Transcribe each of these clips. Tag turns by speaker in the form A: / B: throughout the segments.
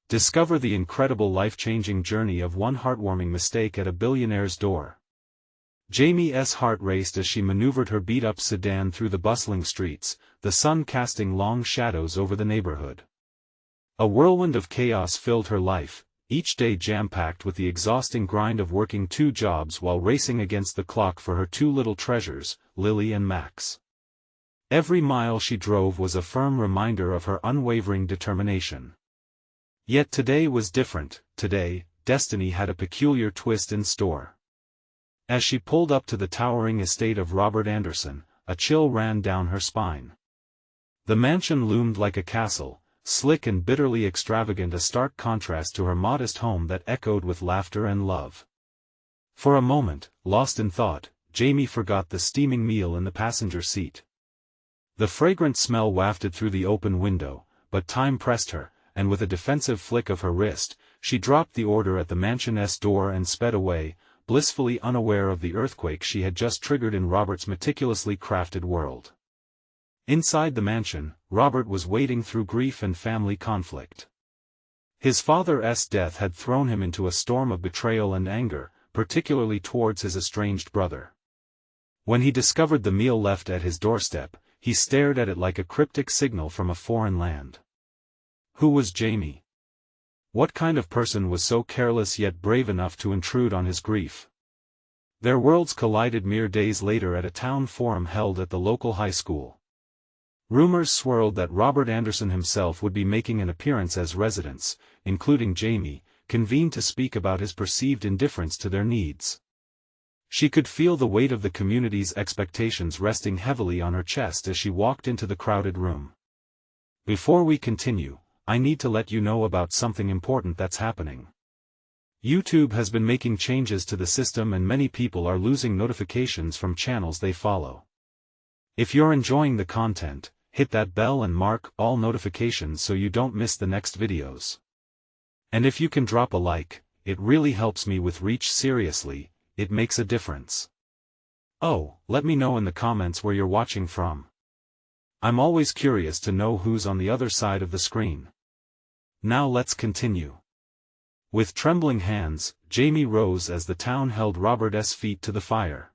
A: Discover the incredible life-changing journey of one heartwarming mistake at a billionaire's door. Jamie's heart raced as she maneuvered her beat-up sedan through the bustling streets, the sun casting long shadows over the neighborhood. A whirlwind of chaos filled her life, each day jam-packed with the exhausting grind of working 2 jobs while racing against the clock for her 2 little treasures, Lily and Max. Every mile she drove was a firm reminder of her unwavering determination. Yet today was different. Today, destiny had a peculiar twist in store. As she pulled up to the towering estate of Robert Anderson, a chill ran down her spine. The mansion loomed like a castle, slick and bitterly extravagant, a stark contrast to her modest home that echoed with laughter and love. For a moment, lost in thought, Jamie forgot the steaming meal in the passenger seat. The fragrant smell wafted through the open window, but time pressed her, and with a defensive flick of her wrist, she dropped the order at the mansion's door and sped away, blissfully unaware of the earthquake she had just triggered in Robert's meticulously crafted world. Inside the mansion, Robert was wading through grief and family conflict. His father's death had thrown him into a storm of betrayal and anger, particularly towards his estranged brother. When he discovered the meal left at his doorstep, he stared at it like a cryptic signal from a foreign land. Who was Jamie? What kind of person was so careless yet brave enough to intrude on his grief? Their worlds collided mere days later at a town forum held at the local high school. Rumors swirled that Robert Anderson himself would be making an appearance as residents, including Jamie, convened to speak about his perceived indifference to their needs. She could feel the weight of the community's expectations resting heavily on her chest as she walked into the crowded room. Before we continue, I need to let you know about something important that's happening. YouTube has been making changes to the system and many people are losing notifications from channels they follow. If you're enjoying the content, hit that bell and mark all notifications so you don't miss the next videos. And if you can drop a like, it really helps me with reach. Seriously, it makes a difference. Oh, let me know in the comments where you're watching from. I'm always curious to know who's on the other side of the screen. Now let's continue. With trembling hands, Jamie rose as the town held Robert's feet to the fire.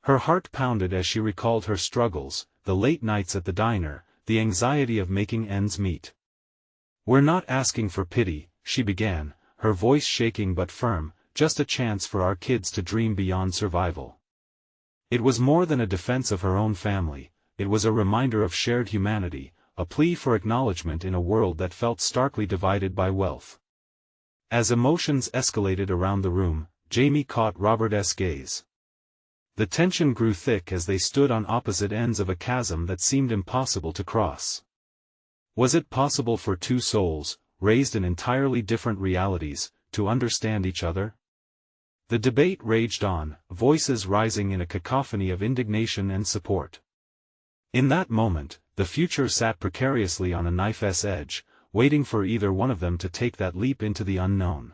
A: Her heart pounded as she recalled her struggles, the late nights at the diner, the anxiety of making ends meet. "We're not asking for pity," she began, her voice shaking but firm, "just a chance for our kids to dream beyond survival." It was more than a defense of her own family, it was a reminder of shared humanity, a plea for acknowledgement in a world that felt starkly divided by wealth. As emotions escalated around the room, Jamie caught Robert's gaze. The tension grew thick as they stood on opposite ends of a chasm that seemed impossible to cross. Was it possible for 2 souls, raised in entirely different realities, to understand each other? The debate raged on, voices rising in a cacophony of indignation and support. In that moment, the future sat precariously on a knife's edge, waiting for either one of them to take that leap into the unknown.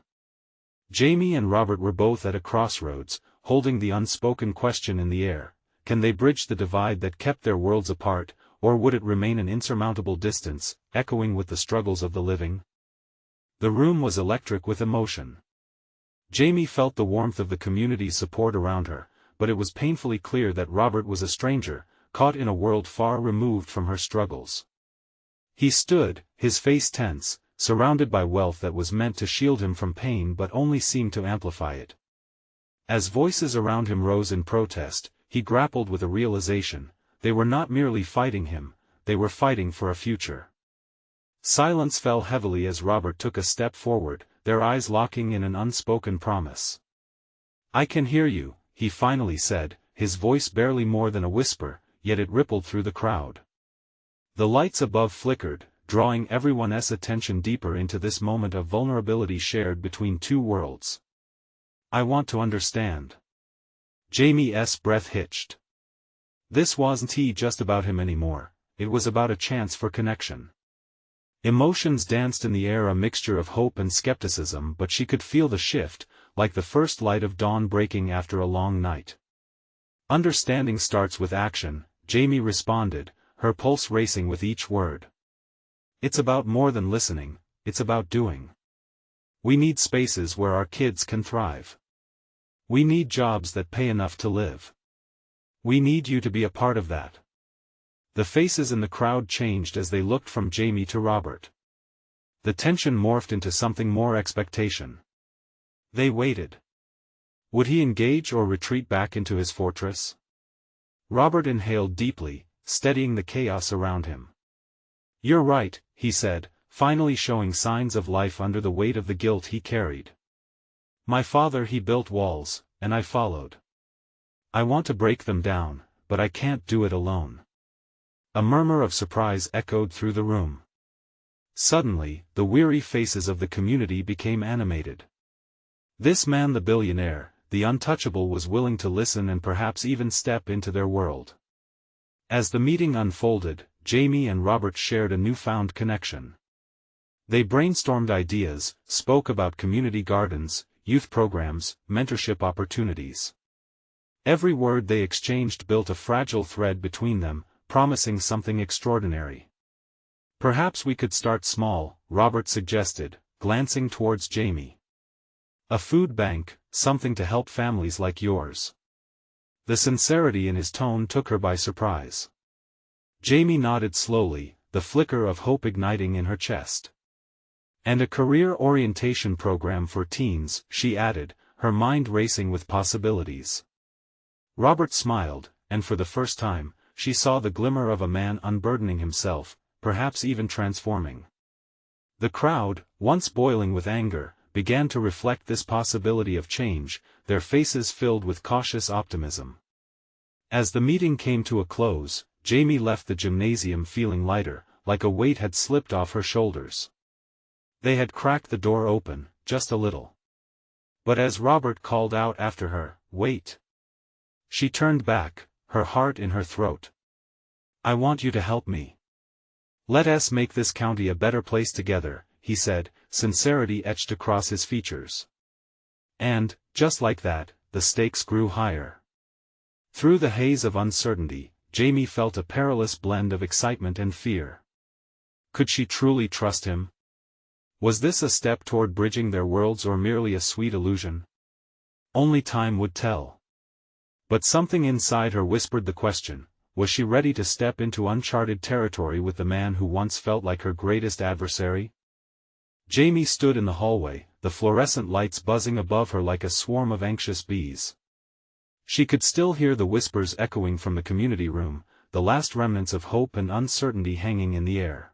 A: Jamie and Robert were both at a crossroads, holding the unspoken question in the air: can they bridge the divide that kept their worlds apart, or would it remain an insurmountable distance, echoing with the struggles of the living? The room was electric with emotion. Jamie felt the warmth of the community's support around her, but it was painfully clear that Robert was a stranger, caught in a world far removed from her struggles. He stood, his face tense, surrounded by wealth that was meant to shield him from pain but only seemed to amplify it. As voices around him rose in protest, he grappled with a realization: they were not merely fighting him, they were fighting for a future. Silence fell heavily as Robert took a step forward, their eyes locking in an unspoken promise. "I can hear you," he finally said, his voice barely more than a whisper, yet it rippled through the crowd. The lights above flickered, drawing everyone's attention deeper into this moment of vulnerability shared between 2 worlds. "I want to understand." Jamie's breath hitched. This wasn't just about him anymore, it was about a chance for connection. Emotions danced in the air, a mixture of hope and skepticism, but she could feel the shift, like the first light of dawn breaking after a long night. "Understanding starts with action," Jamie responded, her pulse racing with each word. "It's about more than listening, it's about doing. We need spaces where our kids can thrive. We need jobs that pay enough to live. We need you to be a part of that. The faces in the crowd changed as they looked from Jamie to Robert. The tension morphed into something more: expectation. They waited. Would he engage or retreat back into his fortress? Robert inhaled deeply, steadying the chaos around him. "You're right," he said, finally showing signs of life under the weight of the guilt he carried. "My father, he built walls, and I followed. I want to break them down, but I can't do it alone." A murmur of surprise echoed through the room. Suddenly, the weary faces of the community became animated. This man, the billionaire, the untouchable, was willing to listen and perhaps even step into their world. As the meeting unfolded, Jamie and Robert shared a newfound connection. They brainstormed ideas, spoke about community gardens, youth programs, mentorship opportunities. Every word they exchanged built a fragile thread between them, promising something extraordinary. "Perhaps we could start small," Robert suggested, glancing towards Jamie. "A food bank, something to help families like yours." The sincerity in his tone took her by surprise. Jamie nodded slowly, the flicker of hope igniting in her chest. "And a career orientation program for teens," she added, her mind racing with possibilities. Robert smiled, and for the first time, she saw the glimmer of a man unburdening himself, perhaps even transforming. The crowd, once boiling with anger, began to reflect this possibility of change, their faces filled with cautious optimism. As the meeting came to a close, Jamie left the gymnasium feeling lighter, like a weight had slipped off her shoulders. They had cracked the door open, just a little. But as Robert called out after her, "Wait!" she turned back, her heart in her throat. "I want you to help me. Let us make this county a better place together," he said, sincerity etched across his features. And, just like that, the stakes grew higher. Through the haze of uncertainty, Jamie felt a perilous blend of excitement and fear. Could she truly trust him? Was this a step toward bridging their worlds or merely a sweet illusion? Only time would tell. But something inside her whispered the question: was she ready to step into uncharted territory with the man who once felt like her greatest adversary? Jamie stood in the hallway, the fluorescent lights buzzing above her like a swarm of anxious bees. She could still hear the whispers echoing from the community room, the last remnants of hope and uncertainty hanging in the air.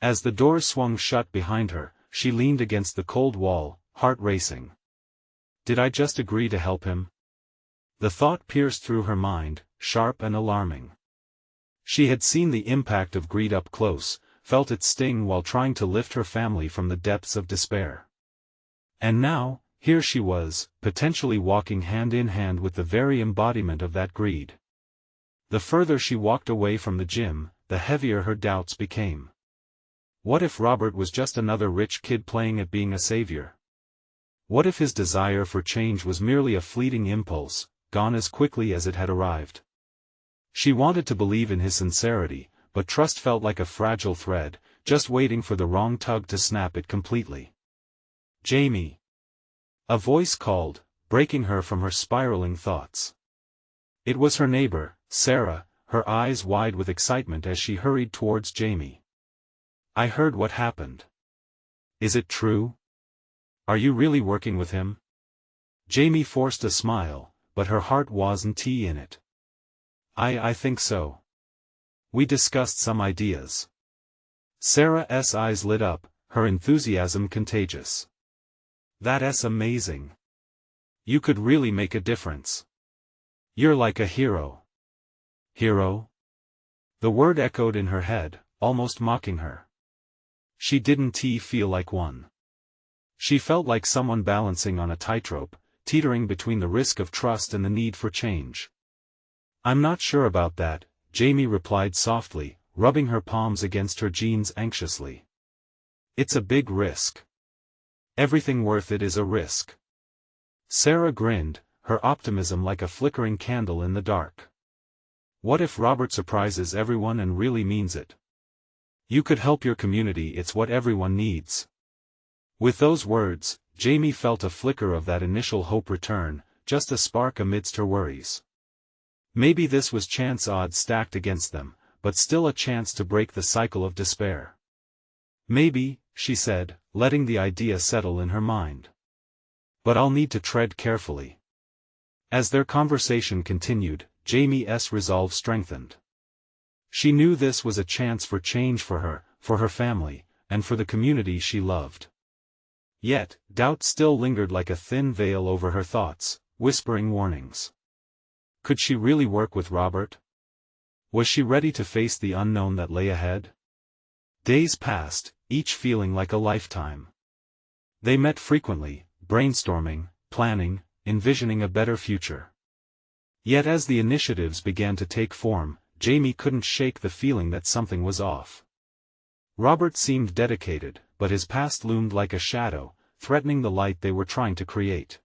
A: As the doors swung shut behind her, she leaned against the cold wall, heart racing. Did I just agree to help him? The thought pierced through her mind, sharp and alarming. She had seen the impact of greed up close, felt its sting while trying to lift her family from the depths of despair. And now, here she was, potentially walking hand in hand with the very embodiment of that greed. The further she walked away from the gym, the heavier her doubts became. What if Robert was just another rich kid playing at being a savior? What if his desire for change was merely a fleeting impulse, gone as quickly as it had arrived? She wanted to believe in his sincerity, but trust felt like a fragile thread, just waiting for the wrong tug to snap it completely. "Jamie!" A voice called, breaking her from her spiraling thoughts. It was her neighbor, Sarah, her eyes wide with excitement as she hurried towards Jamie. "I heard what happened. Is it true? Are you really working with him?" Jamie forced a smile, but her heart wasn't in it. I think so. We discussed some ideas." Sarah's eyes lit up, her enthusiasm contagious. "That's amazing. You could really make a difference. You're like a hero." "Hero?" The word echoed in her head, almost mocking her. She didn't feel like one. She felt like someone balancing on a tightrope, teetering between the risk of trust and the need for change. "I'm not sure about that," Jamie replied softly, rubbing her palms against her jeans anxiously. "It's a big risk. Everything worth it is a risk." Sarah grinned, her optimism like a flickering candle in the dark. "What if Robert surprises everyone and really means it? You could help your community, it's what everyone needs. With those words, Jamie felt a flicker of that initial hope return, just a spark amidst her worries. Maybe this was chance, odds stacked against them, but still a chance to break the cycle of despair. Maybe, she said, letting the idea settle in her mind. But I'll need to tread carefully. As their conversation continued, Jamie's resolve strengthened. She knew this was a chance for change for her family, and for the community she loved. Yet, doubt still lingered like a thin veil over her thoughts, whispering warnings. Could she really work with Robert? Was she ready to face the unknown that lay ahead? Days passed, each feeling like a lifetime. They met frequently, brainstorming, planning, envisioning a better future. Yet as the initiatives began to take form, Jamie couldn't shake the feeling that something was off. Robert seemed dedicated, but his past loomed like a shadow, threatening the light they were trying to create.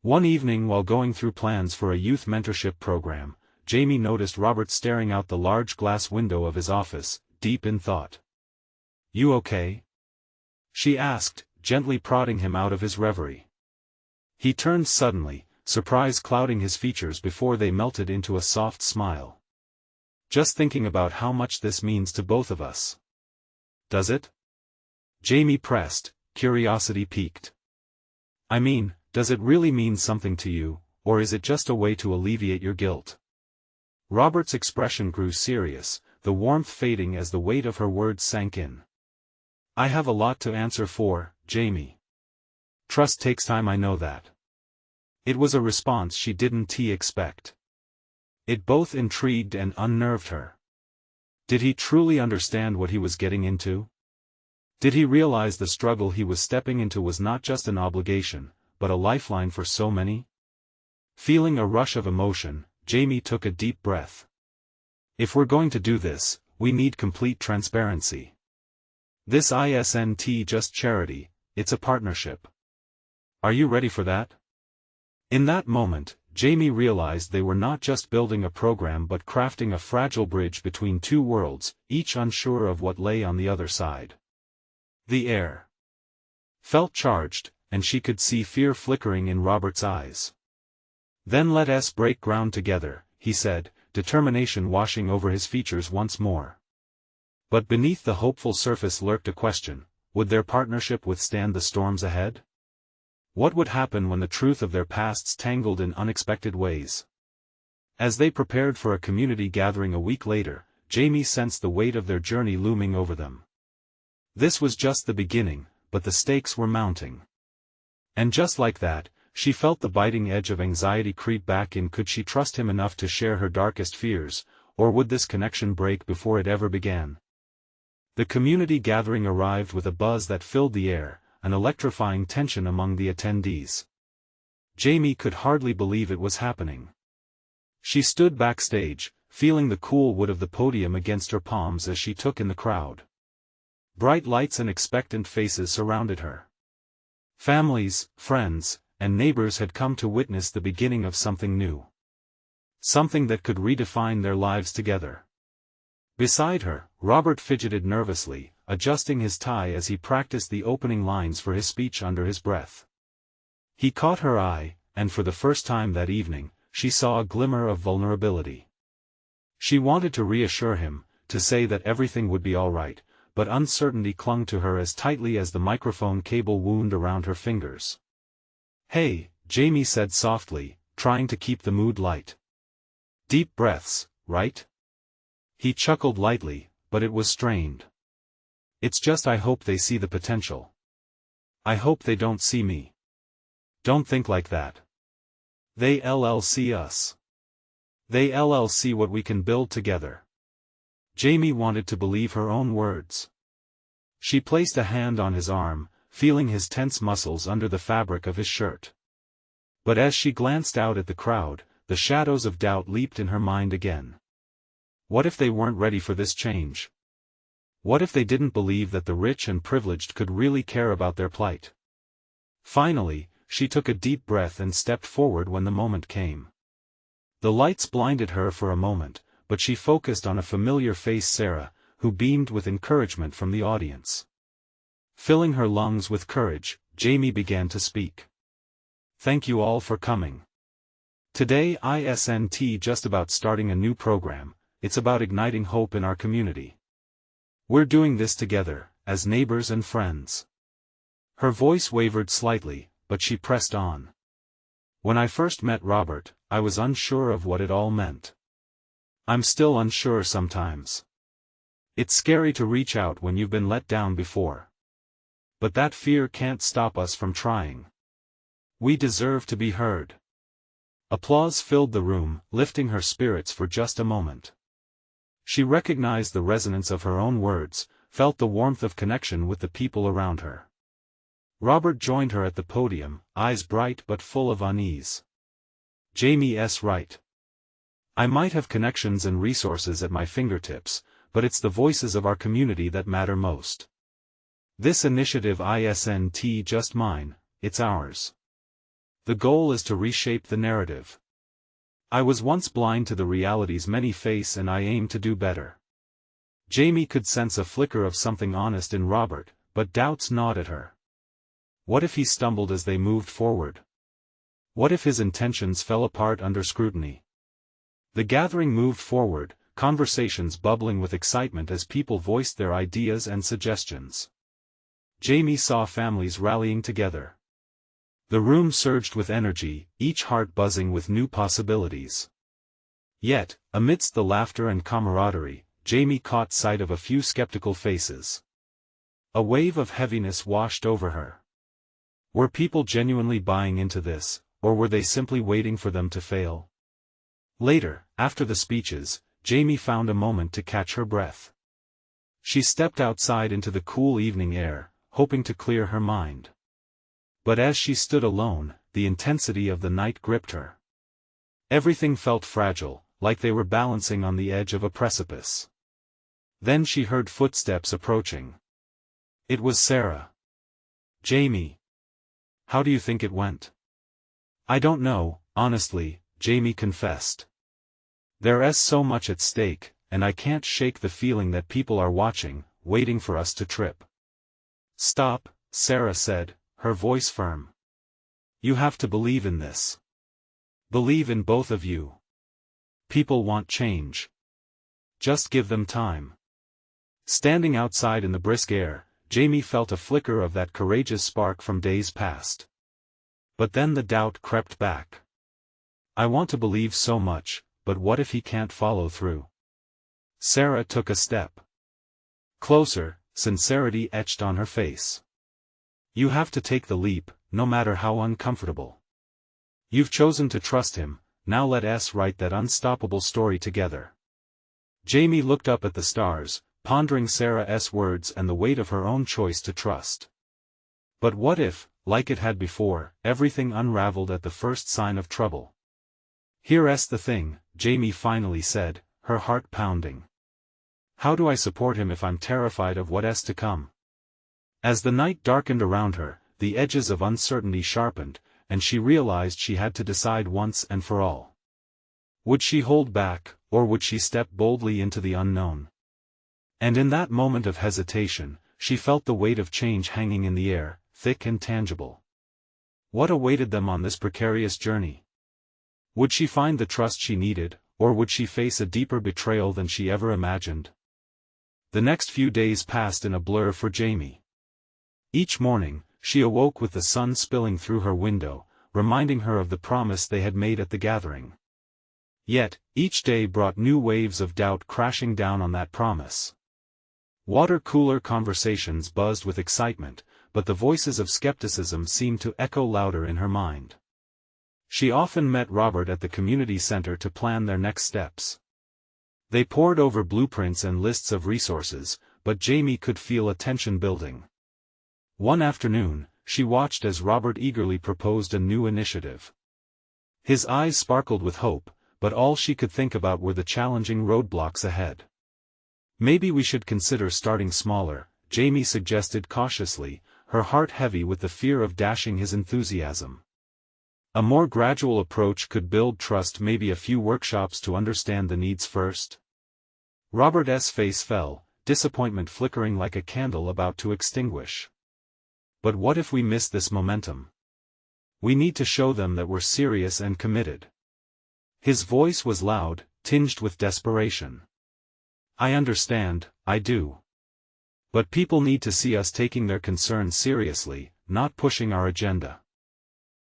A: One evening while going through plans for a youth mentorship program, Jamie noticed Robert staring out the large glass window of his office, deep in thought. "You okay?" she asked, gently prodding him out of his reverie. He turned suddenly, surprise clouding his features before they melted into a soft smile. "Just thinking about how much this means to both of us." "Does it?" Jamie pressed, curiosity piqued. "I mean, does it really mean something to you, or is it just a way to alleviate your guilt?" Robert's expression grew serious, the warmth fading as the weight of her words sank in. "I have a lot to answer for, Jamie. Trust takes time, I know that." It was a response she didn't expect. It both intrigued and unnerved her. Did he truly understand what he was getting into? Did he realize the struggle he was stepping into was not just an obligation, but a lifeline for so many? Feeling a rush of emotion, Jamie took a deep breath. "If we're going to do this, we need complete transparency. This isn't just charity, it's a partnership. Are you ready for that?" In that moment, Jamie realized they were not just building a program but crafting a fragile bridge between two worlds, each unsure of what lay on the other side. The air felt charged, and she could see fear flickering in Robert's eyes. "Then let us break ground together," he said, determination washing over his features once more. But beneath the hopeful surface lurked a question: would their partnership withstand the storms ahead? What would happen when the truth of their pasts tangled in unexpected ways? As they prepared for a community gathering a week later, Jamie sensed the weight of their journey looming over them. This was just the beginning, but the stakes were mounting. And just like that, she felt the biting edge of anxiety creep back in. Could she trust him enough to share her darkest fears, or would this connection break before it ever began? The community gathering arrived with a buzz that filled the air, an electrifying tension among the attendees. Jamie could hardly believe it was happening. She stood backstage, feeling the cool wood of the podium against her palms as she took in the crowd. Bright lights and expectant faces surrounded her. Families, friends, and neighbors had come to witness the beginning of something new. Something that could redefine their lives together. Beside her, Robert fidgeted nervously, adjusting his tie as he practiced the opening lines for his speech under his breath. He caught her eye, and for the first time that evening, she saw a glimmer of vulnerability. She wanted to reassure him, to say that everything would be all right, but uncertainty clung to her as tightly as the microphone cable wound around her fingers. "Hey," Jamie said softly, trying to keep the mood light. "Deep breaths, right?" He chuckled lightly, but it was strained. "It's just I hope they see the potential. I hope they don't see me." "Don't think like that. They'll see us. They'll see what we can build together." Jamie wanted to believe her own words. She placed a hand on his arm, feeling his tense muscles under the fabric of his shirt. But as she glanced out at the crowd, the shadows of doubt leaped in her mind again. What if they weren't ready for this change? What if they didn't believe that the rich and privileged could really care about their plight? Finally, she took a deep breath and stepped forward when the moment came. The lights blinded her for a moment, but she focused on a familiar face, Sarah, who beamed with encouragement from the audience. Filling her lungs with courage, Jamie began to speak. "Thank you all for coming. Today isn't just about starting a new program, it's about igniting hope in our community. We're doing this together, as neighbors and friends." Her voice wavered slightly, but she pressed on. "When I first met Robert, I was unsure of what it all meant. I'm still unsure sometimes. It's scary to reach out when you've been let down before. But that fear can't stop us from trying. We deserve to be heard." Applause filled the room, lifting her spirits for just a moment. She recognized the resonance of her own words, felt the warmth of connection with the people around her. Robert joined her at the podium, eyes bright but full of unease. "Jamie's right. I might have connections and resources at my fingertips, but it's the voices of our community that matter most. This initiative isn't just mine, it's ours. The goal is to reshape the narrative. I was once blind to the realities many face and I aim to do better." Jamie could sense a flicker of something honest in Robert, but doubts gnawed at her. What if he stumbled as they moved forward? What if his intentions fell apart under scrutiny? The gathering moved forward, conversations bubbling with excitement as people voiced their ideas and suggestions. Jamie saw families rallying together. The room surged with energy, each heart buzzing with new possibilities. Yet, amidst the laughter and camaraderie, Jamie caught sight of a few skeptical faces. A wave of heaviness washed over her. Were people genuinely buying into this, or were they simply waiting for them to fail? Later, after the speeches, Jamie found a moment to catch her breath. She stepped outside into the cool evening air, hoping to clear her mind. But as she stood alone, the intensity of the night gripped her. Everything felt fragile, like they were balancing on the edge of a precipice. Then she heard footsteps approaching. It was Sarah. "Jamie. How do you think it went?" "I don't know, honestly," Jamie confessed. "There's so much at stake, and I can't shake the feeling that people are watching, waiting for us to trip." "Stop," Sarah said, her voice firm. "You have to believe in this. Believe in both of you. People want change. Just give them time." Standing outside in the brisk air, Jamie felt a flicker of that courageous spark from days past. But then the doubt crept back. "I want to believe so much, but what if he can't follow through?" Sarah took a step closer, sincerity etched on her face. "You have to take the leap, no matter how uncomfortable. You've chosen to trust him, now let us write that unstoppable story together." Jamie looked up at the stars, pondering Sarah's words and the weight of her own choice to trust. But what if, like it had before, everything unraveled at the first sign of trouble? "Here's the thing," Jamie finally said, her heart pounding. "How do I support him if I'm terrified of what's to come?" As the night darkened around her, the edges of uncertainty sharpened, and she realized she had to decide once and for all. Would she hold back, or would she step boldly into the unknown? And in that moment of hesitation, she felt the weight of change hanging in the air, thick and tangible. What awaited them on this precarious journey? Would she find the trust she needed, or would she face a deeper betrayal than she ever imagined? The next few days passed in a blur for Jamie. Each morning, she awoke with the sun spilling through her window, reminding her of the promise they had made at the gathering. Yet, each day brought new waves of doubt crashing down on that promise. Water-cooler conversations buzzed with excitement, but the voices of skepticism seemed to echo louder in her mind. She often met Robert at the community center to plan their next steps. They pored over blueprints and lists of resources, but Jamie could feel a tension building. One afternoon, she watched as Robert eagerly proposed a new initiative. His eyes sparkled with hope, but all she could think about were the challenging roadblocks ahead. "Maybe we should consider starting smaller," Jamie suggested cautiously, her heart heavy with the fear of dashing his enthusiasm. "A more gradual approach could build trust, maybe a few workshops to understand the needs first." Robert's face fell, disappointment flickering like a candle about to extinguish. But what if we miss this momentum? We need to show them that we're serious and committed. His voice was loud, tinged with desperation. I understand, I do. But people need to see us taking their concerns seriously, not pushing our agenda.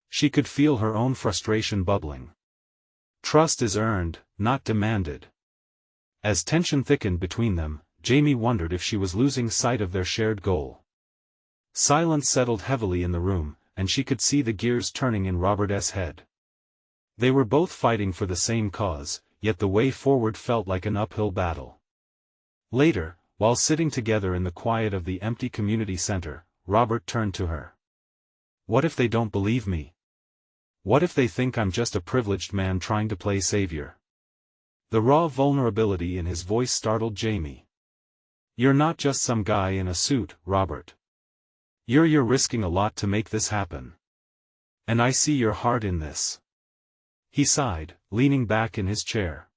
A: She could feel her own frustration bubbling. Trust is earned, not demanded. As tension thickened between them, Jamie wondered if she was losing sight of their shared goal. Silence settled heavily in the room, and she could see the gears turning in Robert's head. They were both fighting for the same cause, yet the way forward felt like an uphill battle. Later, while sitting together in the quiet of the empty community center, Robert turned to her. What if they don't believe me? What if they think I'm just a privileged man trying to play savior? The raw vulnerability in his voice startled Jamie. You're not just some guy in a suit, Robert. You're risking a lot to make this happen. And I see your heart in this. He sighed, leaning back in his chair.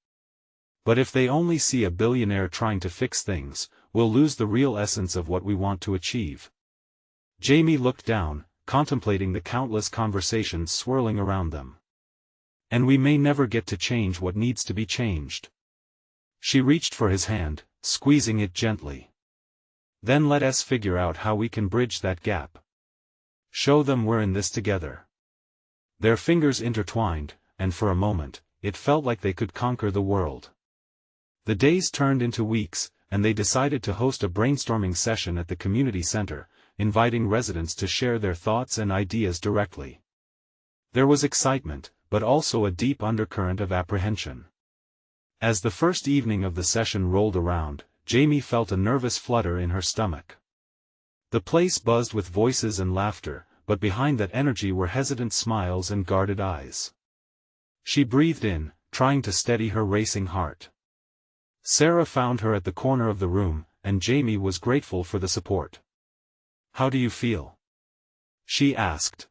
A: But if they only see a billionaire trying to fix things, we'll lose the real essence of what we want to achieve. Jamie looked down, contemplating the countless conversations swirling around them. And we may never get to change what needs to be changed. She reached for his hand, squeezing it gently. Then let us figure out how we can bridge that gap. Show them we're in this together. Their fingers intertwined, and for a moment, it felt like they could conquer the world. The days turned into weeks, and they decided to host a brainstorming session at the community center, inviting residents to share their thoughts and ideas directly. There was excitement, but also a deep undercurrent of apprehension. As the first evening of the session rolled around, Jamie felt a nervous flutter in her stomach. The place buzzed with voices and laughter, but behind that energy were hesitant smiles and guarded eyes. She breathed in, trying to steady her racing heart. Sarah found her at the corner of the room, and Jamie was grateful for the support. How do you feel? She asked.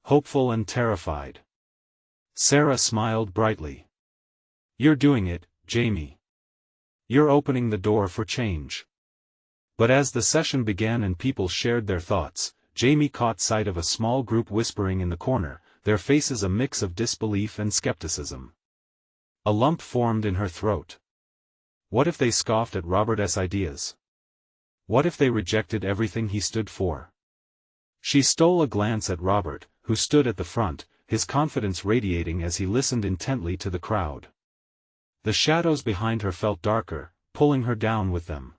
A: Hopeful and terrified. Sarah smiled brightly. You're doing it, Jamie. You're opening the door for change. But as the session began and people shared their thoughts, Jamie caught sight of a small group whispering in the corner, their faces a mix of disbelief and skepticism. A lump formed in her throat. What if they scoffed at Robert's ideas? What if they rejected everything he stood for? She stole a glance at Robert, who stood at the front, his confidence radiating as he listened intently to the crowd. The shadows behind her felt darker, pulling her down with them.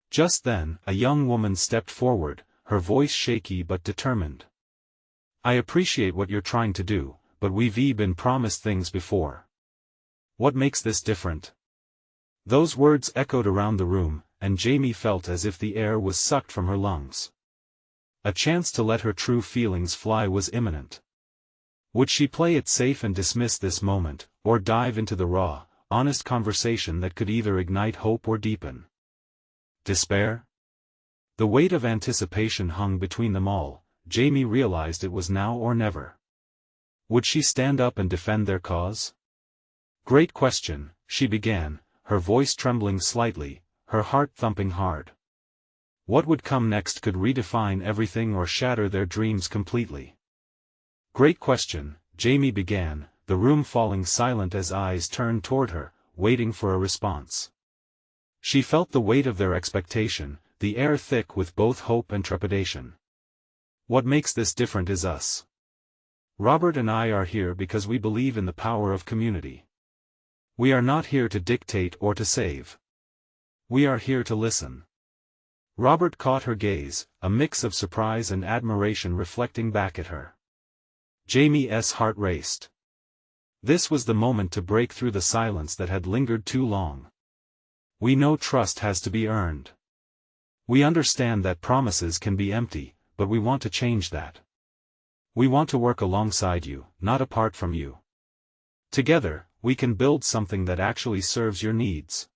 A: Just then, a young woman stepped forward, her voice shaky but determined. I appreciate what you're trying to do, but we've been promised things before. What makes this different? Those words echoed around the room, and Jamie felt as if the air was sucked from her lungs. A chance to let her true feelings fly was imminent. Would she play it safe and dismiss this moment, or dive into the raw, honest conversation that could either ignite hope or deepen despair? The weight of anticipation hung between them all. Jamie realized it was now or never. Would she stand up and defend their cause? Great question, she began, her voice trembling slightly, her heart thumping hard. What would come next could redefine everything or shatter their dreams completely. Great question, Jamie began, the room falling silent as eyes turned toward her, waiting for a response. She felt the weight of their expectation, the air thick with both hope and trepidation. What makes this different is us. Robert and I are here because we believe in the power of community. We are not here to dictate or to save. We are here to listen. Robert caught her gaze, a mix of surprise and admiration reflecting back at her. Jamie's heart raced. This was the moment to break through the silence that had lingered too long. We know trust has to be earned. We understand that promises can be empty, but we want to change that. We want to work alongside you, not apart from you. Together, we can build something that actually serves your needs.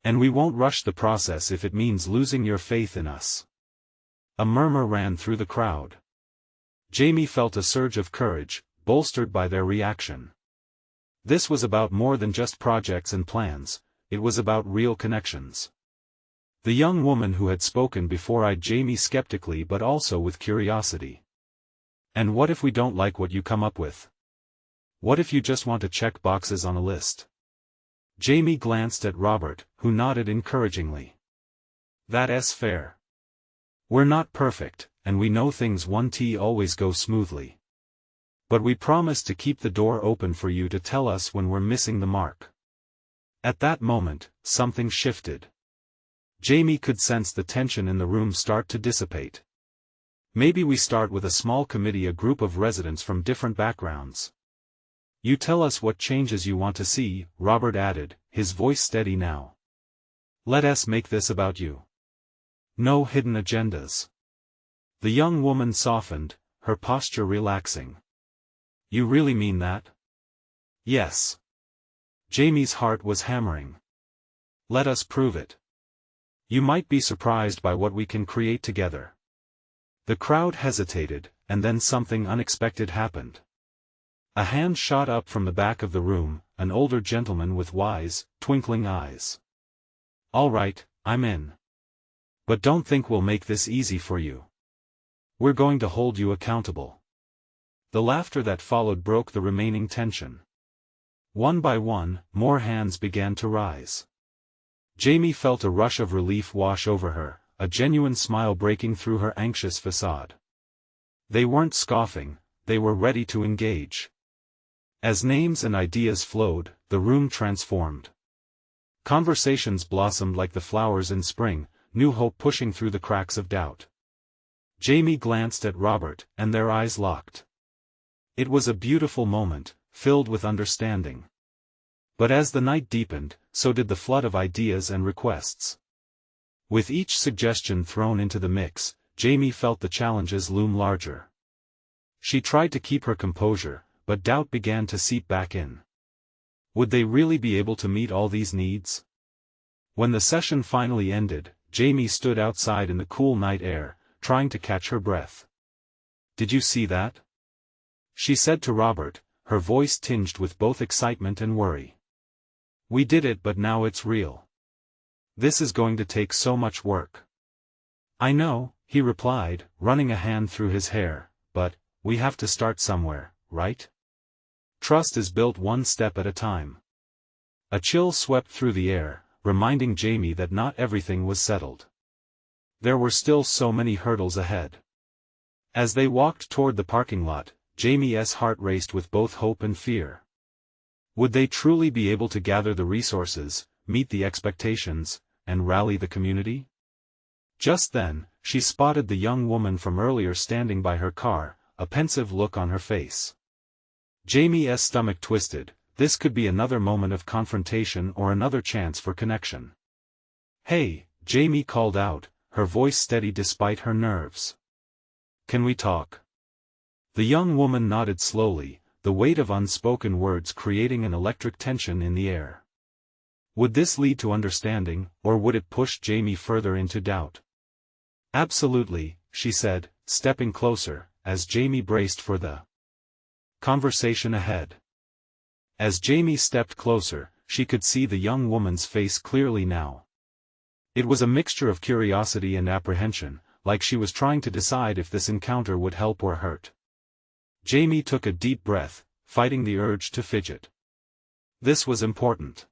A: And we won't rush the process if it means losing your faith in us. A murmur ran through the crowd. Jamie felt a surge of courage, bolstered by their reaction. This was about more than just projects and plans, it was about real connections. The young woman who had spoken before eyed Jamie skeptically but also with curiosity. And what if we don't like what you come up with? What if you just want to check boxes on a list? Jamie glanced at Robert, who nodded encouragingly. That's fair. We're not perfect, and we know things won't always go smoothly. But we promise to keep the door open for you to tell us when we're missing the mark. At that moment, something shifted. Jamie could sense the tension in the room start to dissipate. Maybe we start with a small committee, a group of residents from different backgrounds. You tell us what changes you want to see, Robert added, his voice steady now. Let us make this about you. No hidden agendas. The young woman softened, her posture relaxing. You really mean that? Yes. Jamie's heart was hammering. Let us prove it. You might be surprised by what we can create together. The crowd hesitated, and then something unexpected happened. A hand shot up from the back of the room, an older gentleman with wise, twinkling eyes. All right, I'm in. But don't think we'll make this easy for you. We're going to hold you accountable. The laughter that followed broke the remaining tension. One by one, more hands began to rise. Jamie felt a rush of relief wash over her, a genuine smile breaking through her anxious facade. They weren't scoffing, they were ready to engage. As names and ideas flowed, the room transformed. Conversations blossomed like the flowers in spring, new hope pushing through the cracks of doubt. Jamie glanced at Robert, and their eyes locked. It was a beautiful moment, filled with understanding. But as the night deepened, so did the flood of ideas and requests. With each suggestion thrown into the mix, Jamie felt the challenges loom larger. She tried to keep her composure, but doubt began to seep back in. Would they really be able to meet all these needs? When the session finally ended, Jamie stood outside in the cool night air, trying to catch her breath. Did you see that? She said to Robert, her voice tinged with both excitement and worry. We did it, but now it's real. This is going to take so much work. I know, he replied, running a hand through his hair, but we have to start somewhere, right? Trust is built one step at a time. A chill swept through the air, reminding Jamie that not everything was settled. There were still so many hurdles ahead. As they walked toward the parking lot, Jamie's heart raced with both hope and fear. Would they truly be able to gather the resources, meet the expectations, and rally the community? Just then, she spotted the young woman from earlier standing by her car, a pensive look on her face. Jamie's stomach twisted. This could be another moment of confrontation or another chance for connection. Hey, Jamie called out, her voice steady despite her nerves. Can we talk? The young woman nodded slowly, the weight of unspoken words creating an electric tension in the air. Would this lead to understanding, or would it push Jamie further into doubt? Absolutely, she said, stepping closer, as Jamie braced for the conversation ahead. As Jamie stepped closer, she could see the young woman's face clearly now. It was a mixture of curiosity and apprehension, like she was trying to decide if this encounter would help or hurt. Jamie took a deep breath, fighting the urge to fidget. This was important.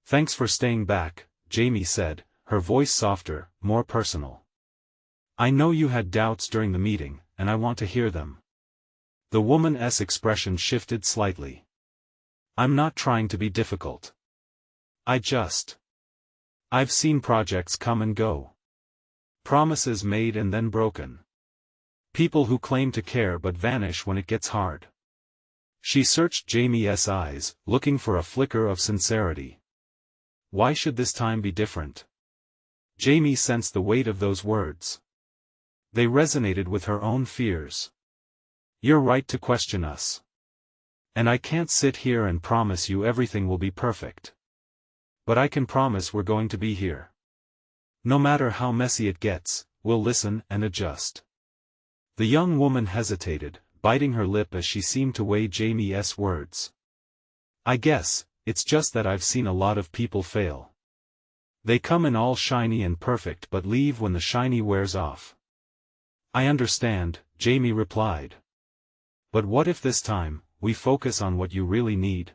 A: Thanks for staying back, Jamie said, her voice softer, more personal. I know you had doubts during the meeting, and I want to hear them. The woman's expression shifted slightly. I'm not trying to be difficult. I've seen projects come and go. Promises made and then broken. People who claim to care but vanish when it gets hard. She searched Jamie's eyes, looking for a flicker of sincerity. Why should this time be different? Jamie sensed the weight of those words. They resonated with her own fears. You're right to question us. And I can't sit here and promise you everything will be perfect. But I can promise we're going to be here. No matter how messy it gets, we'll listen and adjust. The young woman hesitated, biting her lip as she seemed to weigh Jamie's words. I guess, it's just that I've seen a lot of people fail. They come in all shiny and perfect but leave when the shiny wears off. I understand, Jamie replied. But what if this time, we focus on what you really need?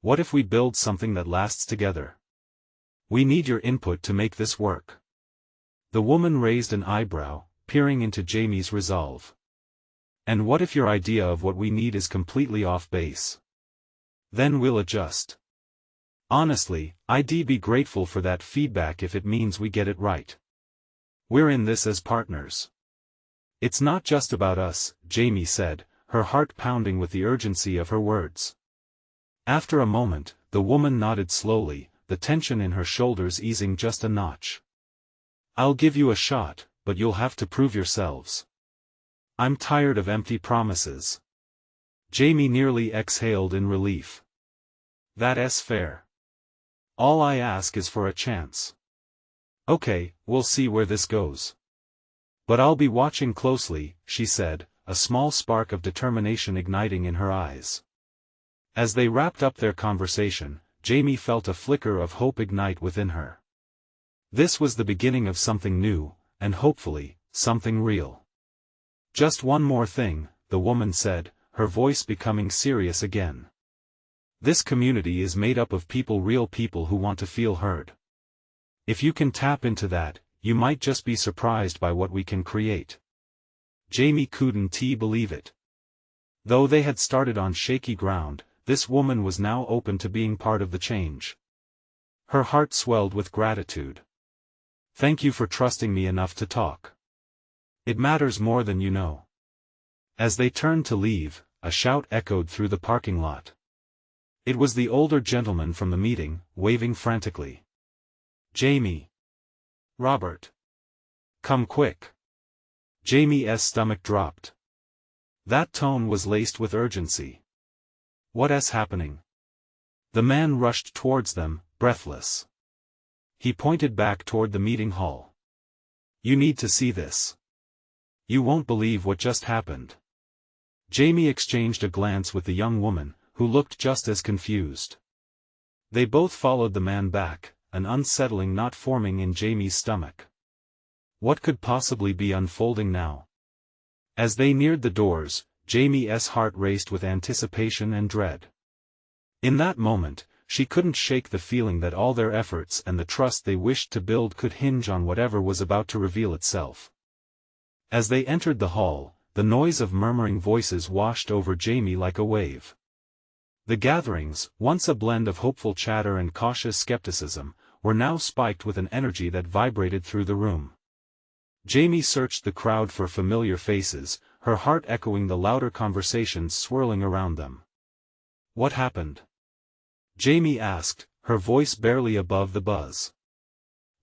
A: What if we build something that lasts together? We need your input to make this work. The woman raised an eyebrow, peering into Jamie's resolve. And what if your idea of what we need is completely off base? Then we'll adjust. Honestly, I'd be grateful for that feedback if it means we get it right. We're in this as partners. It's not just about us, Jamie said, her heart pounding with the urgency of her words. After a moment, the woman nodded slowly, the tension in her shoulders easing just a notch. I'll give you a shot, but you'll have to prove yourselves. I'm tired of empty promises. Jamie nearly exhaled in relief. That's fair. All I ask is for a chance. Okay, we'll see where this goes. But I'll be watching closely, she said, a small spark of determination igniting in her eyes. As they wrapped up their conversation, Jamie felt a flicker of hope ignite within her. This was the beginning of something new, and hopefully, something real. Just one more thing, the woman said, her voice becoming serious again. This community is made up of real people who want to feel heard. If you can tap into that, you might just be surprised by what we can create. Jamie couldn't believe it. Though they had started on shaky ground, this woman was now open to being part of the change. Her heart swelled with gratitude. Thank you for trusting me enough to talk. It matters more than you know. As they turned to leave, a shout echoed through the parking lot. It was the older gentleman from the meeting, waving frantically. Jamie. Robert. Come quick. Jamie's stomach dropped. That tone was laced with urgency. What's happening? The man rushed towards them, breathless. He pointed back toward the meeting hall. You need to see this. You won't believe what just happened. Jamie exchanged a glance with the young woman, who looked just as confused. They both followed the man back, an unsettling knot forming in Jamie's stomach. What could possibly be unfolding now? As they neared the doors, Jamie's heart raced with anticipation and dread. In that moment, she couldn't shake the feeling that all their efforts and the trust they wished to build could hinge on whatever was about to reveal itself. As they entered the hall, the noise of murmuring voices washed over Jamie like a wave. The gatherings, once a blend of hopeful chatter and cautious skepticism, were now spiked with an energy that vibrated through the room. Jamie searched the crowd for familiar faces, her heart echoing the louder conversations swirling around them. What happened? Jamie asked, her voice barely above the buzz.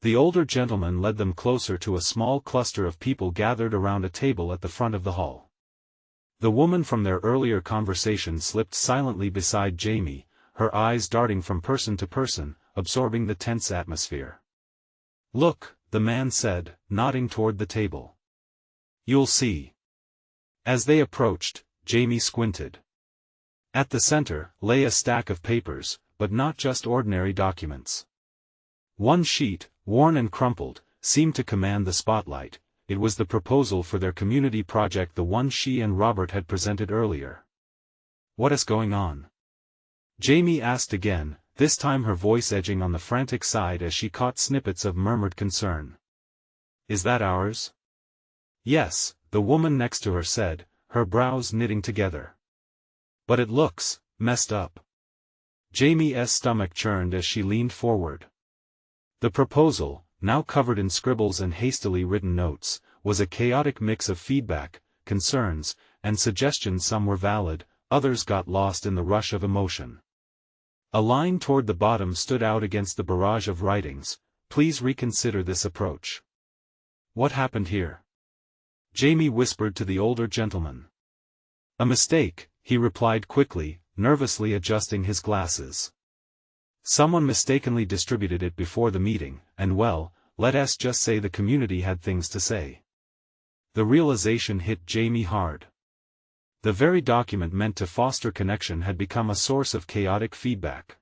A: The older gentleman led them closer to a small cluster of people gathered around a table at the front of the hall. The woman from their earlier conversation slipped silently beside Jamie, her eyes darting from person to person, absorbing the tense atmosphere. Look, the man said, nodding toward the table. You'll see. As they approached, Jamie squinted. At the center lay a stack of papers, but not just ordinary documents. One sheet, worn and crumpled, seemed to command the spotlight. It was the proposal for their community project, the one she and Robert had presented earlier. What is going on? Jamie asked again, this time her voice edging on the frantic side as she caught snippets of murmured concern. Is that ours? Yes, the woman next to her said, her brows knitting together. But it looks messed up. Jamie's stomach churned as she leaned forward. The proposal, now covered in scribbles and hastily written notes, was a chaotic mix of feedback, concerns, and suggestions. Some were valid, others got lost in the rush of emotion. A line toward the bottom stood out against the barrage of writings. Please reconsider this approach. What happened here? Jamie whispered to the older gentleman. A mistake, he replied quickly, nervously adjusting his glasses. Someone mistakenly distributed it before the meeting, and well, let's just say the community had things to say. The realization hit Jamie hard. The very document meant to foster connection had become a source of chaotic feedback.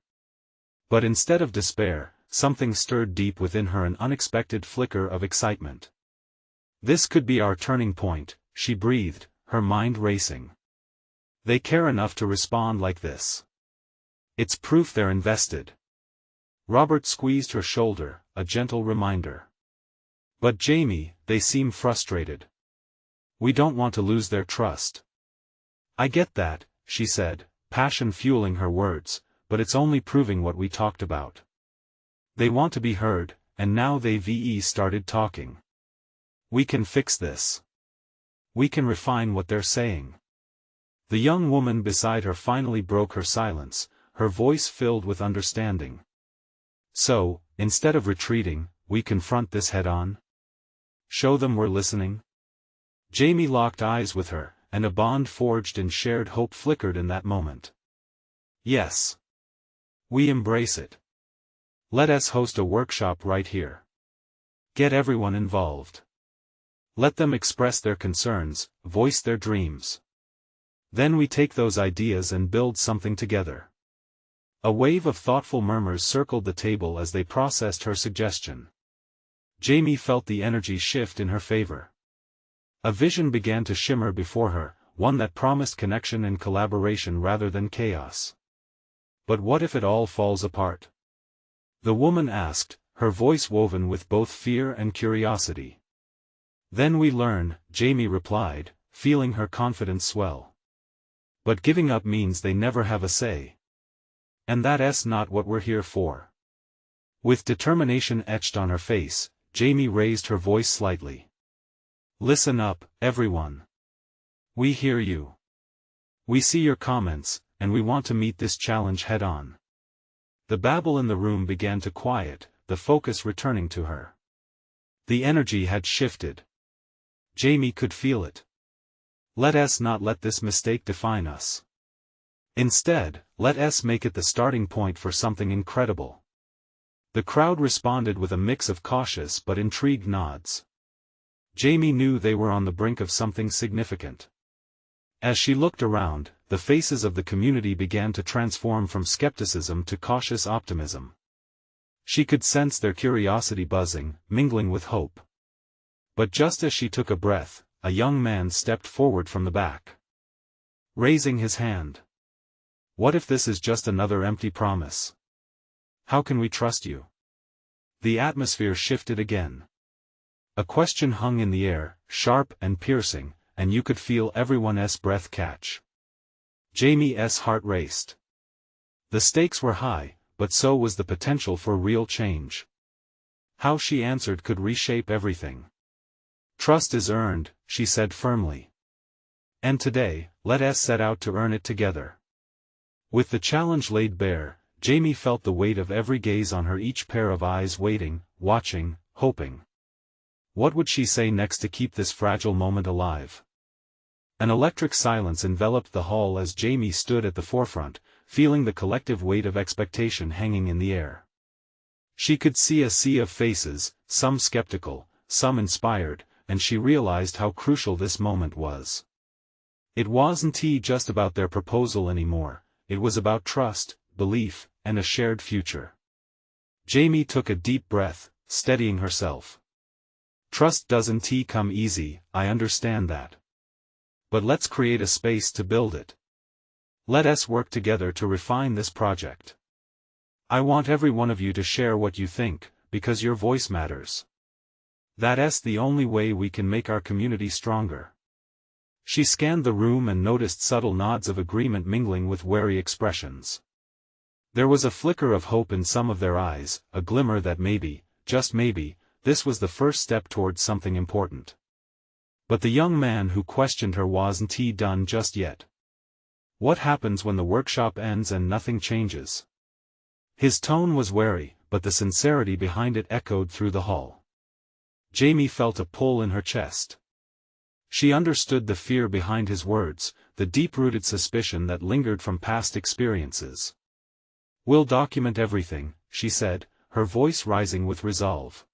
A: But instead of despair, something stirred deep within her, an unexpected flicker of excitement. This could be our turning point, she breathed, her mind racing. They care enough to respond like this. It's proof they're invested. Robert squeezed her shoulder, a gentle reminder. But Jamie, they seem frustrated. We don't want to lose their trust. I get that, she said, passion fueling her words, but it's only proving what we talked about. They want to be heard, and now they've started talking. We can fix this. We can refine what they're saying. The young woman beside her finally broke her silence, her voice filled with understanding. So, instead of retreating, we confront this head-on? Show them we're listening? Jamie locked eyes with her, and a bond forged in shared hope flickered in that moment. Yes. We embrace it. Let us host a workshop right here. Get everyone involved. Let them express their concerns, voice their dreams. Then we take those ideas and build something together. A wave of thoughtful murmurs circled the table as they processed her suggestion. Jamie felt the energy shift in her favor. A vision began to shimmer before her, one that promised connection and collaboration rather than chaos. But what if it all falls apart? The woman asked, her voice woven with both fear and curiosity. Then we learn, Jamie replied, feeling her confidence swell. But giving up means they never have a say. And that's not what we're here for. With determination etched on her face, Jamie raised her voice slightly. Listen up, everyone. We hear you. We see your comments, and we want to meet this challenge head-on. The babble in the room began to quiet, the focus returning to her. The energy had shifted. Jamie could feel it. Let us not let this mistake define us. Instead, let us make it the starting point for something incredible. The crowd responded with a mix of cautious but intrigued nods. Jamie knew they were on the brink of something significant. As she looked around, the faces of the community began to transform from skepticism to cautious optimism. She could sense their curiosity buzzing, mingling with hope. But just as she took a breath, a young man stepped forward from the back. Raising his hand. What if this is just another empty promise? How can we trust you? The atmosphere shifted again. A question hung in the air, sharp and piercing, and you could feel everyone's breath catch. Jamie's heart raced. The stakes were high, but so was the potential for real change. How she answered could reshape everything. Trust is earned, she said firmly. And today, let us set out to earn it together. With the challenge laid bare, Jamie felt the weight of every gaze on her, each pair of eyes waiting, watching, hoping. What would she say next to keep this fragile moment alive? An electric silence enveloped the hall as Jamie stood at the forefront, feeling the collective weight of expectation hanging in the air. She could see a sea of faces, some skeptical, some inspired, and she realized how crucial this moment was. It wasn't just about their proposal anymore, it was about trust, belief, and a shared future. Jamie took a deep breath, steadying herself. Trust doesn't come easy, I understand that. But let's create a space to build it. Let us work together to refine this project. I want every one of you to share what you think, because your voice matters. That's the only way we can make our community stronger. She scanned the room and noticed subtle nods of agreement mingling with wary expressions. There was a flicker of hope in some of their eyes, a glimmer that maybe, just maybe, this was the first step towards something important. But the young man who questioned her wasn't done just yet. What happens when the workshop ends and nothing changes? His tone was wary, but the sincerity behind it echoed through the hall. Jamie felt a pull in her chest. She understood the fear behind his words, the deep-rooted suspicion that lingered from past experiences. We'll document everything, she said, her voice rising with resolve.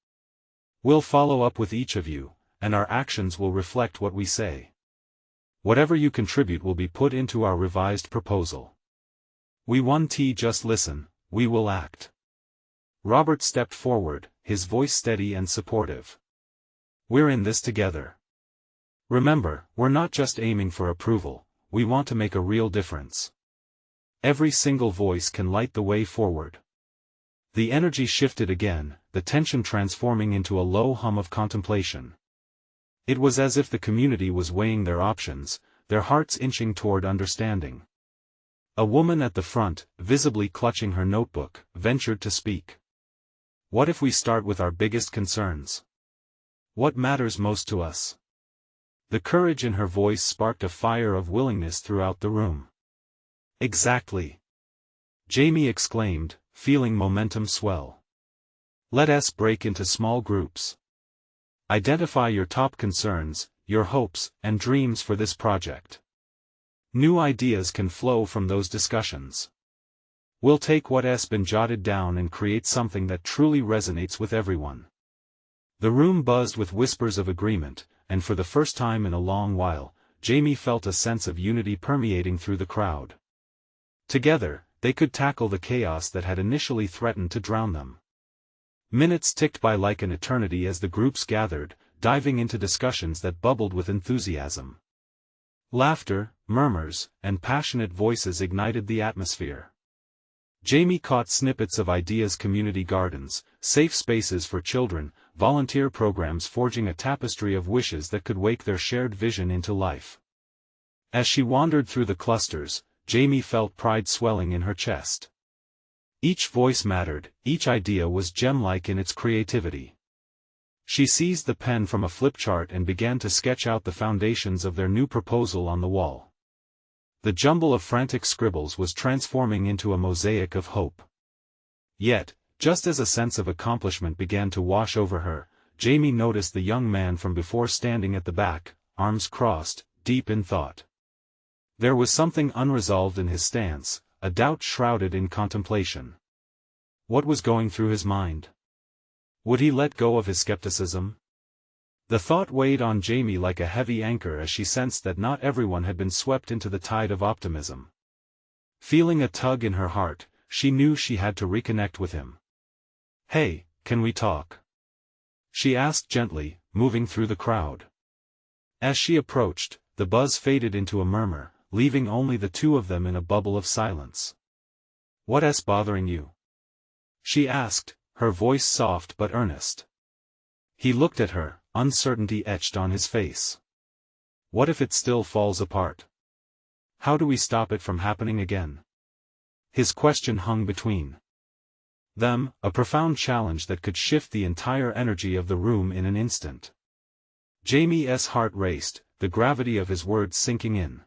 A: We'll follow up with each of you, and our actions will reflect what we say. Whatever you contribute will be put into our revised proposal. We won't just listen, we will act. Robert stepped forward, his voice steady and supportive. "We're in this together. Remember, we're not just aiming for approval, we want to make a real difference. Every single voice can light the way forward." The energy shifted again, the tension transforming into a low hum of contemplation. It was as if the community was weighing their options, their hearts inching toward understanding. A woman at the front, visibly clutching her notebook, ventured to speak. "What if we start with our biggest concerns? What matters most to us?" The courage in her voice sparked a fire of willingness throughout the room. "Exactly," Jamie exclaimed, feeling momentum swell. "Let us break into small groups. Identify your top concerns, your hopes, and dreams for this project. New ideas can flow from those discussions. We'll take what has been jotted down and create something that truly resonates with everyone." The room buzzed with whispers of agreement, and for the first time in a long while, Jamie felt a sense of unity permeating through the crowd. Together, they could tackle the chaos that had initially threatened to drown them. Minutes ticked by like an eternity as the groups gathered, diving into discussions that bubbled with enthusiasm. Laughter, murmurs, and passionate voices ignited the atmosphere. Jamie caught snippets of ideas: community gardens, safe spaces for children, volunteer programs forging a tapestry of wishes that could wake their shared vision into life. As she wandered through the clusters, Jamie felt pride swelling in her chest. Each voice mattered, each idea was gem-like in its creativity. She seized the pen from a flip chart and began to sketch out the foundations of their new proposal on the wall. The jumble of frantic scribbles was transforming into a mosaic of hope. Yet, just as a sense of accomplishment began to wash over her, Jamie noticed the young man from before standing at the back, arms crossed, deep in thought. There was something unresolved in his stance, a doubt shrouded in contemplation. What was going through his mind? Would he let go of his skepticism? The thought weighed on Jamie like a heavy anchor as she sensed that not everyone had been swept into the tide of optimism. Feeling a tug in her heart, she knew she had to reconnect with him. "Hey, can we talk?" she asked gently, moving through the crowd. As she approached, the buzz faded into a murmur, leaving only the two of them in a bubble of silence. "What's bothering you?" she asked, her voice soft but earnest. He looked at her, uncertainty etched on his face. "What if it still falls apart? How do we stop it from happening again?" His question hung between them, a profound challenge that could shift the entire energy of the room in an instant. Jamie's heart raced, the gravity of his words sinking in.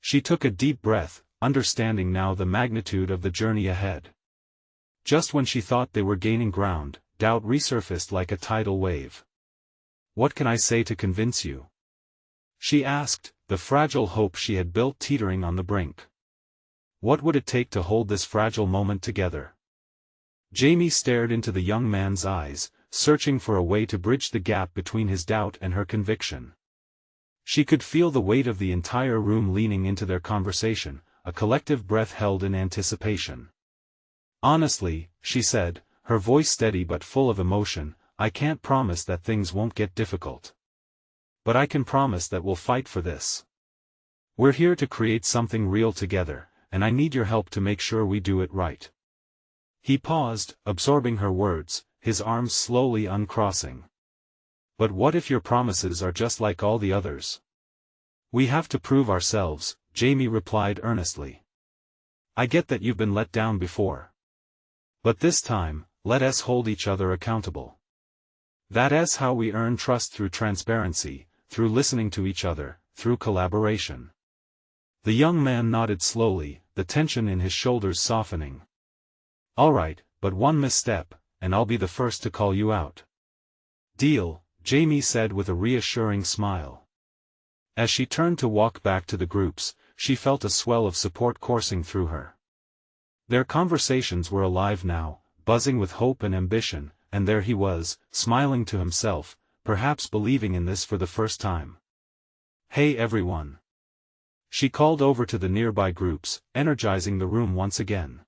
A: She took a deep breath, understanding now the magnitude of the journey ahead. Just when she thought they were gaining ground, doubt resurfaced like a tidal wave. "What can I say to convince you?" she asked, the fragile hope she had built teetering on the brink. "What would it take to hold this fragile moment together?" Jamie stared into the young man's eyes, searching for a way to bridge the gap between his doubt and her conviction. She could feel the weight of the entire room leaning into their conversation, a collective breath held in anticipation. "Honestly," she said, her voice steady but full of emotion, "I can't promise that things won't get difficult. But I can promise that we'll fight for this. We're here to create something real together, and I need your help to make sure we do it right." He paused, absorbing her words, his arms slowly uncrossing. "But what if your promises are just like all the others?" "We have to prove ourselves," Jamie replied earnestly. "I get that you've been let down before. But this time, let us hold each other accountable. That's how we earn trust, through transparency, through listening to each other, through collaboration." The young man nodded slowly, the tension in his shoulders softening. "All right, but one misstep, and I'll be the first to call you out." "Deal," Jamie said with a reassuring smile. As she turned to walk back to the groups, she felt a swell of support coursing through her. Their conversations were alive now, buzzing with hope and ambition, and there he was, smiling to himself, perhaps believing in this for the first time. "Hey everyone!" she called over to the nearby groups, energizing the room once again.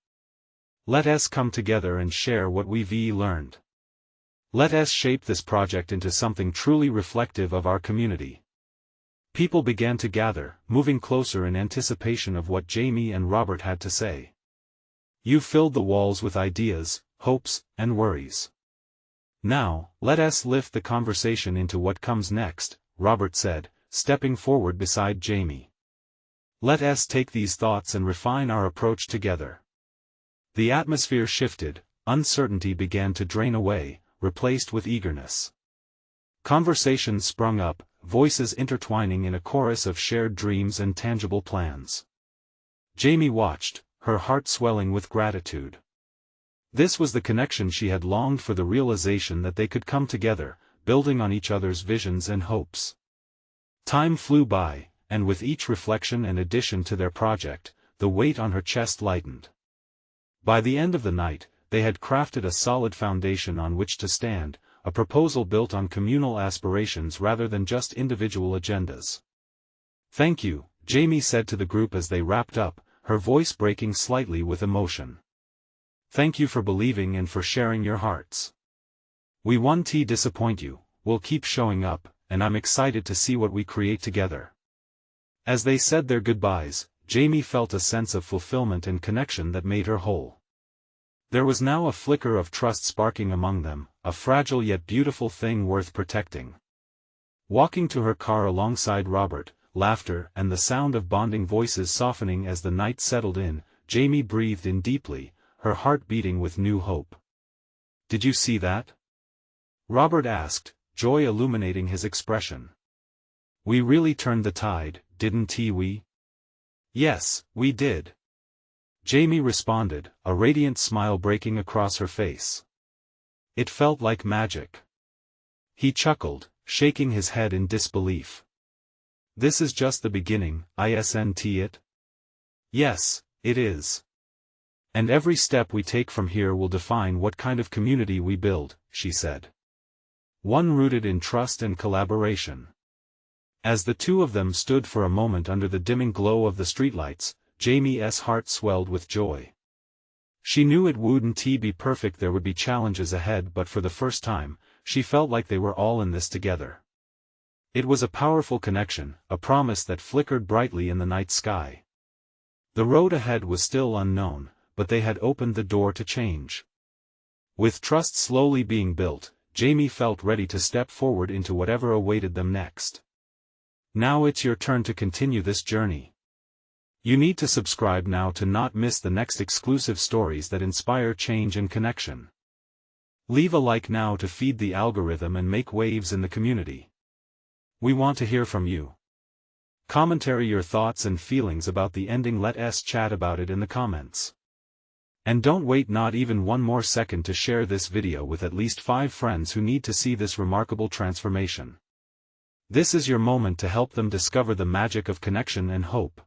A: Let us come together and share what we've learned. Let us shape this project into something truly reflective of our community. People began to gather, moving closer in anticipation of what Jamie and Robert had to say. You filled the walls with ideas, hopes, and worries. Now, let us lift the conversation into what comes next, Robert said, stepping forward beside Jamie. Let us take these thoughts and refine our approach together. The atmosphere shifted, uncertainty began to drain away, replaced with eagerness. Conversations sprung up, voices intertwining in a chorus of shared dreams and tangible plans. Jamie watched, her heart swelling with gratitude. This was the connection she had longed for, the realization that they could come together, building on each other's visions and hopes. Time flew by, and with each reflection and addition to their project, the weight on her chest lightened. By the end of the night, they had crafted a solid foundation on which to stand, a proposal built on communal aspirations rather than just individual agendas. Thank you, Jamie said to the group as they wrapped up, her voice breaking slightly with emotion. Thank you for believing and for sharing your hearts. We won't disappoint you, we'll keep showing up, and I'm excited to see what we create together. As they said their goodbyes, Jamie felt a sense of fulfillment and connection that made her whole. There was now a flicker of trust sparking among them, a fragile yet beautiful thing worth protecting. Walking to her car alongside Robert, laughter and the sound of bonding voices softening as the night settled in, Jamie breathed in deeply, her heart beating with new hope. Did you see that? Robert asked, joy illuminating his expression. We really turned the tide, didn't we? Yes, we did. Jamie responded, a radiant smile breaking across her face. It felt like magic. He chuckled, shaking his head in disbelief. This is just the beginning, isn't it? Yes, it is. And every step we take from here will define what kind of community we build, she said. One rooted in trust and collaboration. As the two of them stood for a moment under the dimming glow of the streetlights, Jamie's heart swelled with joy. She knew it wouldn't be perfect, there would be challenges ahead, but for the first time, she felt like they were all in this together. It was a powerful connection, a promise that flickered brightly in the night sky. The road ahead was still unknown, but they had opened the door to change. With trust slowly being built, Jamie felt ready to step forward into whatever awaited them next. Now it's your turn to continue this journey. You need to subscribe now to not miss the next exclusive stories that inspire change and connection. Leave a like now to feed the algorithm and make waves in the community. We want to hear from you. Commentary your thoughts and feelings about the ending, let us chat about it in the comments. And don't wait not even one more second to share this video with at least 5 friends who need to see this remarkable transformation. This is your moment to help them discover the magic of connection and hope.